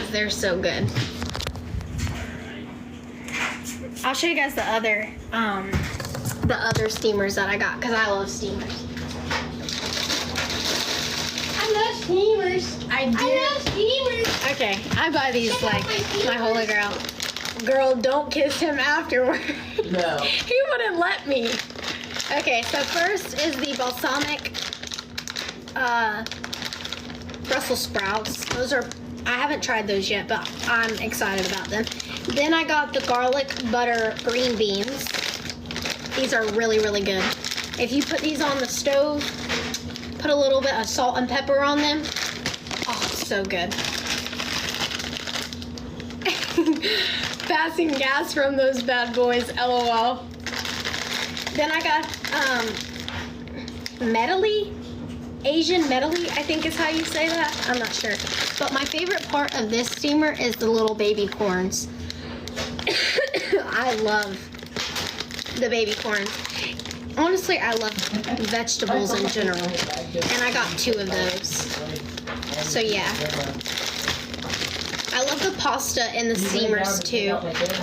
because they're so good. I'll show you guys the other steamers that I got because I love steamers. I love steamers. I love steamers. Okay, I buy these like my holy grail. Girl, don't kiss him afterward. No. He wouldn't let me. Okay, so first is the balsamic Brussels sprouts. Those are, I haven't tried those yet, but I'm excited about them. Then I got the garlic butter green beans. These are really, really good. If you put these on the stove, put a little bit of salt and pepper on them. Oh, it's so good. Passing gas from those bad boys, LOL. Then I got medley, Asian medley, I think is how you say that. I'm not sure. But my favorite part of this steamer is the little baby corns. I love the baby corns. Honestly, I love vegetables in general. And I got 2 of those. So yeah. I love the pasta in the steamers too.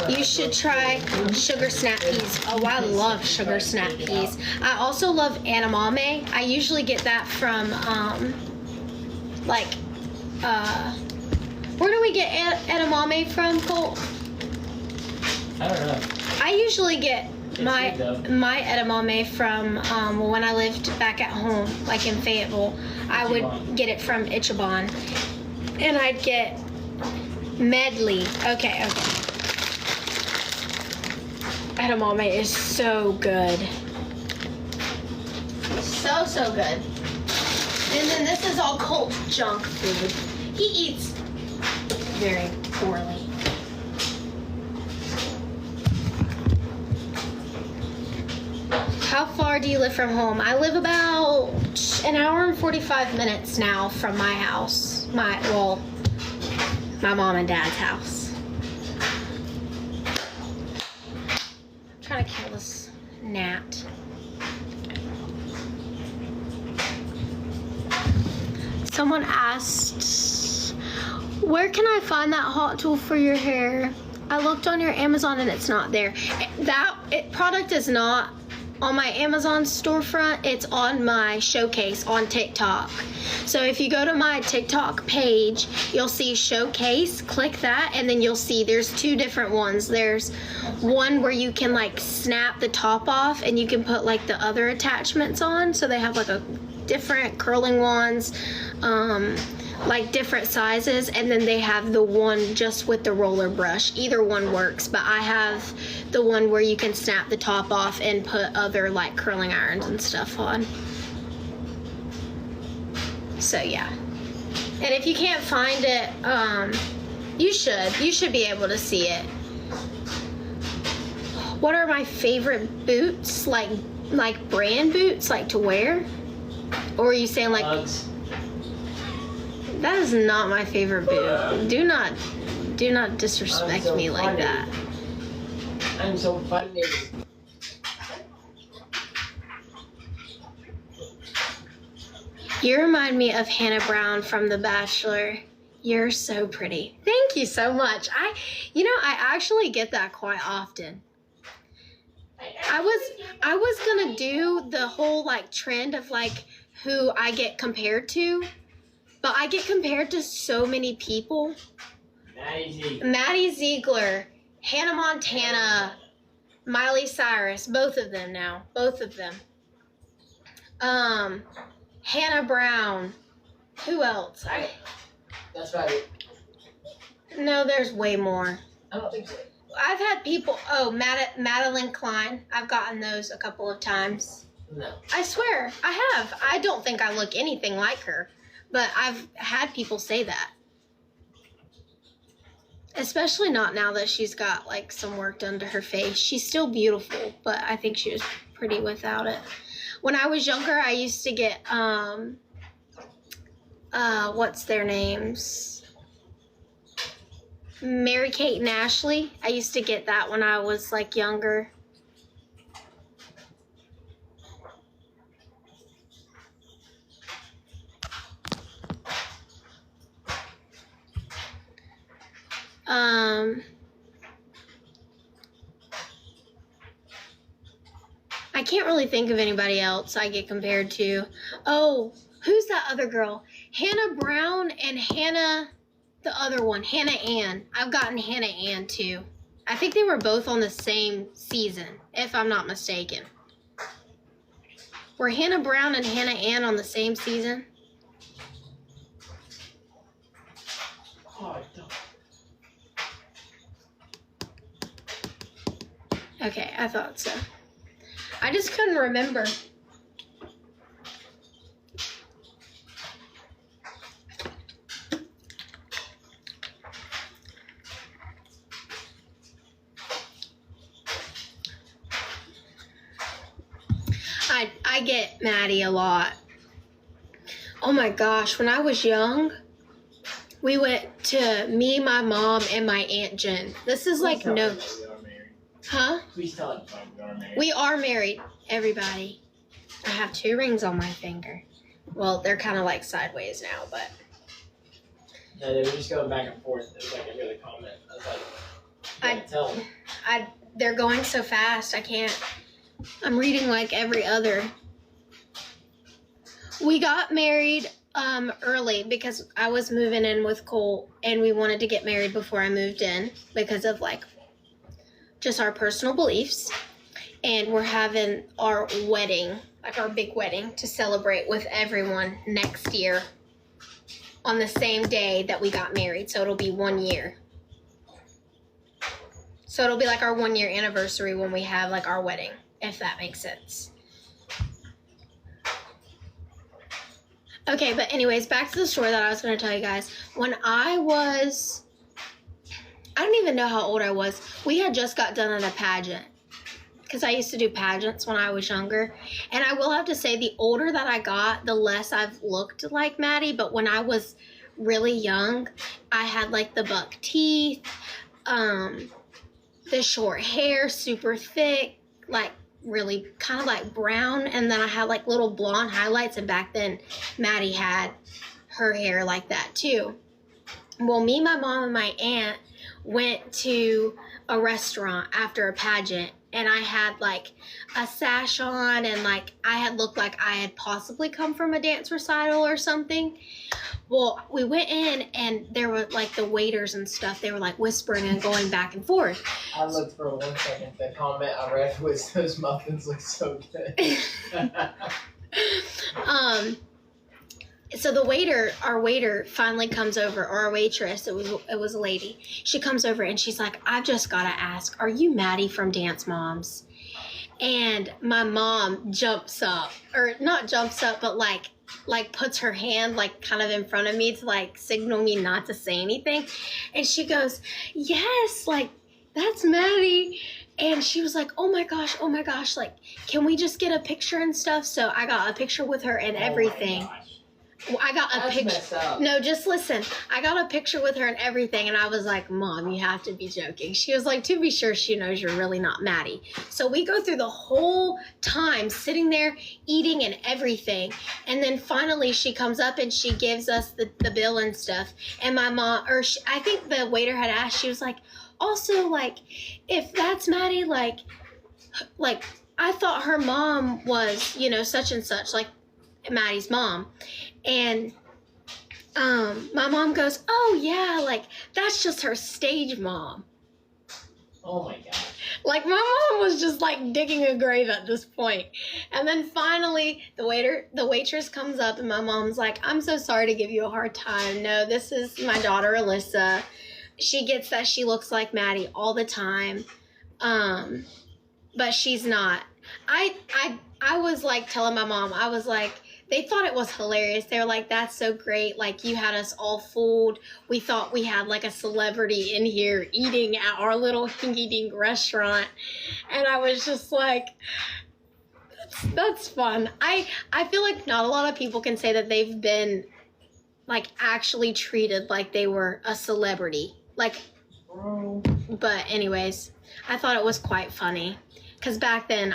You should try sugar snap peas. Oh, I love sugar snap peas. I also love edamame. I usually get that from, where do we get edamame from, Colt? I don't know. I usually get my edamame from when I lived back at home, like in Fayetteville. I would get it from Ichiban. And I'd get medley. Okay. Edamame is so good. So good. And then this is all Colt junk food. He eats very poorly. How far do you live from home? I live about an hour and 45 minutes now from my house. My mom and dad's house. I'm trying to kill this gnat. Someone asked, where can I find that hot tool for your hair? I looked on your Amazon and it's not there. That product is not on my Amazon storefront. It's on my showcase on TikTok. So if you go to my TikTok page, you'll see showcase, click that, and then you'll see there's 2 different ones. There's one where you can like snap the top off and you can put like the other attachments on. So they have like a different curling ones, like different sizes, and then they have the one just with the roller brush. Either one works, but I have the one where you can snap the top off and put other like curling irons and stuff on. So yeah. And if you can't find it, you should be able to see it. What are my favorite boots? Like brand boots, like to wear? Or are you saying like Bugs. That is not my favorite boot. Do not disrespect me like that. I'm so funny. You remind me of Hannah Brown from The Bachelor. You're so pretty. Thank you so much. I actually get that quite often. I was gonna do the whole like trend of like who I get compared to, but I get compared to so many people. Maddie Ziegler, Hannah Montana, Miley Cyrus, both of them now. Both of them. Hannah Brown. Who else? That's right. No, there's way more. I don't think so. I've had people, Madeline Klein. I've gotten those a couple of times. No. I swear, I have. I don't think I look anything like her, but I've had people say that. Especially not now that she's got like some work done to her face. She's still beautiful, but I think she was pretty without it. When I was younger, I used to get, what's their names? Mary-Kate and Ashley. I used to get that when I was like younger. I can't really think of anybody else I get compared to. Oh, who's that other girl? Hannah Brown and Hannah, the other one, Hannah Ann. I've gotten Hannah Ann too. I think they were both on the same season, if I'm not mistaken. Were Hannah Brown and Hannah Ann on the same season? Oh, don't. Okay, I thought so. I just couldn't remember. I get Maddie a lot. Oh my gosh, when I was young, we went to me, my mom, and my Aunt Jen. This is like no... Huh? Please tell us we are married. We are married, everybody. I have 2 rings on my finger. Well, they're kind of like sideways now, but... No, they were just going back and forth. It was like every other comment. I was like, I can't tell them. They're going so fast, I can't... I'm reading like every other. We got married early because I was moving in with Cole, and we wanted to get married before I moved in because of like just our personal beliefs. And we're having our wedding, like our big wedding, to celebrate with everyone next year on the same day that we got married. So it'll be 1 year. So it'll be like our 1 year anniversary when we have like our wedding, if that makes sense. Okay, but anyways, back to the story that I was going to tell you guys. When I don't even know how old I was. We had just got done at a pageant because I used to do pageants when I was younger. And I will have to say, the older that I got, the less I've looked like Maddie. But when I was really young, I had like the buck teeth, the short hair, super thick, like really kind of like brown, and then I had like little blonde highlights, and back then Maddie had her hair like that too. Well, me, my mom, and my aunt went to a restaurant after a pageant, and I had like a sash on, and like I had looked like I had possibly come from a dance recital or something. Well, we went in, and there were like the waiters and stuff. They were like whispering and going back and forth. I looked for 1 second. The comment I read was, "Those muffins look so good." So our waiter finally comes over, or our waitress, it was a lady. She comes over and she's like, "I've just got to ask, are you Maddie from Dance Moms?" And my mom jumps up, or not jumps up, but like puts her hand like kind of in front of me to like signal me not to say anything. And she goes, "Yes, like that's Maddie." And she was like, oh my gosh, like, can we just get a picture and stuff? So I got a picture with her and everything. Oh my gosh. I got a That's picture. messed up. No, just listen. I got a picture with her and everything, and I was like, Mom, you have to be joking. She was like, to be sure, she knows you're really not Maddie. So we go through the whole time sitting there eating and everything. And then finally she comes up and she gives us the bill and stuff. And my mom, I think the waiter had asked, she was like, also, like, if that's Maddie, like I thought her mom was, such and such, like Maddie's mom. And my mom goes, oh yeah, like that's just her stage mom. Oh my god. Like my mom was just like digging a grave at this point. And then finally the waitress comes up, and my mom's like, I'm so sorry to give you a hard time. No, this is my daughter Alyssa. She gets that she looks like Maddie all the time. But she's not. I was like telling my mom, I was like, they thought it was hilarious. They were like, that's so great. Like, you had us all fooled. We thought we had like a celebrity in here eating at our little hinky-dink restaurant. And I was just like, that's fun. I feel like not a lot of people can say that they've been like actually treated like they were a celebrity. Like, but anyways, I thought it was quite funny. Because back then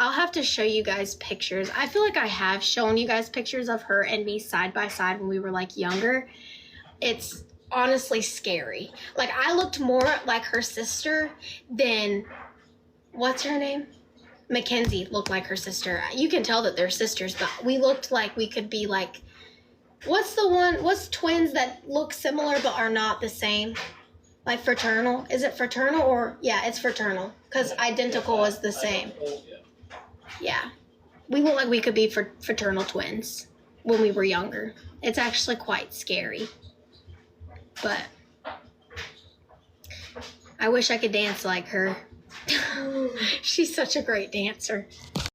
I'll have to show you guys pictures. I feel like I have shown you guys pictures of her and me side by side when we were like younger. It's honestly scary. Like, I looked more like her sister than, what's her name? Mackenzie looked like her sister. You can tell that they're sisters, but we looked like we could be like, what's twins that look similar but are not the same? Like fraternal? Is it fraternal or, yeah, it's fraternal. Because identical is the same. Yeah. We look like we could be fraternal twins when we were younger. It's actually quite scary. But I wish I could dance like her. She's such a great dancer.